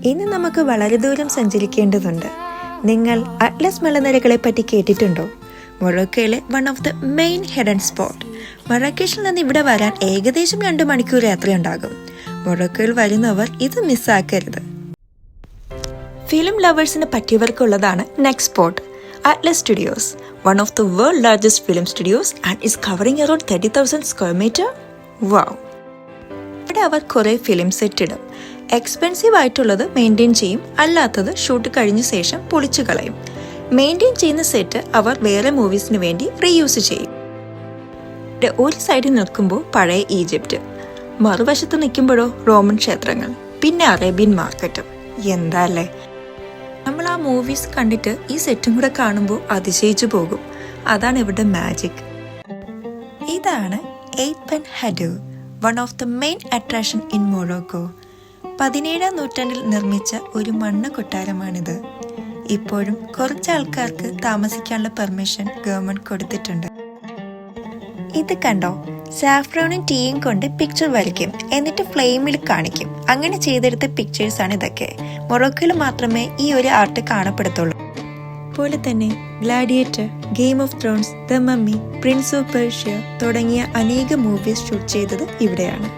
ഇന്ന് നമുക്ക് വളരെ ദൂരം സഞ്ചരിക്കേണ്ടതുണ്ട്. നിങ്ങൾ അറ്റ്ലസ് മലനിരകളെ പറ്റി കേട്ടിട്ടുണ്ടോ? മൊറോക്കോയിലെ one of the main hidden spot. മറാക്കേഷിൽ നിന്ന് ഇവിടെ വരാൻ ഏകദേശം 2 മണിക്കൂർ യാത്രയുണ്ടാകും. മൊറോക്കോയിൽ വരുന്നവർ ഇത് മിസ്സാക്കരുത്. ഫിലിം ലവേഴ്സിന് പറ്റിയവർക്കുള്ളതാണ് next spot, Atlas Studios. One of the world largest film studios and is covering around 30,000 square metre. Wow! ഇവിടെ അവർ കുറേ ഫിലിം സെറ്റ് ഇടും. എക്സ്പെൻസീവ് ആയിട്ടുള്ളത് മെയിൻറ്റെയിൻ ചെയ്യും, അല്ലാത്തത് ഷൂട്ട് കഴിഞ്ഞ ശേഷം പൊളിച്ചു കളയും. മെയിൻറ്റെയിൻ ചെയ്യുന്ന സെറ്റ് അവർ വേറെ മൂവീസിന് വേണ്ടി റീയൂസ് ചെയ്യും. ഒരു സൈഡിൽ നിൽക്കുമ്പോൾ പഴയ ഈജിപ്റ്റ്, മറുവശത്ത് നിൽക്കുമ്പോഴോ റോമൻ ക്ഷേത്രങ്ങൾ, പിന്നെ അറേബ്യൻ മാർക്കറ്റും. എന്താ അല്ലേ! നമ്മൾ ആ മൂവീസ് കണ്ടിട്ട് ഈ സെറ്റും കൂടെ കാണുമ്പോൾ അതിശയിച്ചു പോകും. അതാണ് ഇവിടെ മാജിക്. ഇതാണ് 8 Benhaddou, one of the main attraction in Morocco. 17-ാം നൂറ്റാണ്ടിൽ നിർമ്മിച്ച ഒരു മണ്ണ് കൊട്ടാരമാണിത്. ഇപ്പോഴും കുറച്ച് ആൾക്കാർക്ക് താമസിക്കാനുള്ള പെർമിഷൻ ഗവൺമെന്റ് കൊടുത്തിട്ടുണ്ട്. ഇത് കണ്ടോ, സാഫ്രോണും ടീയും കൊണ്ട് പിക്ചർ വരയ്ക്കും, എന്നിട്ട് ഫ്ലെയിമിൽ കാണിക്കും. അങ്ങനെ ചെയ്തെടുത്ത പിക്ചേഴ്സ് ആണ് ഇതൊക്കെ. മൊറോക്കോയിൽ മാത്രമേ ഈ ഒരു ആർട്ട് കാണപ്പെടത്തുള്ളൂ. പോലെ തന്നെ gladiator, game of Thrones, the mummy, Prince of Persia തുടങ്ങിയ അനേക മൂവീസ് ഷൂട്ട് ചെയ്തത് ഇവിടെയാണ്.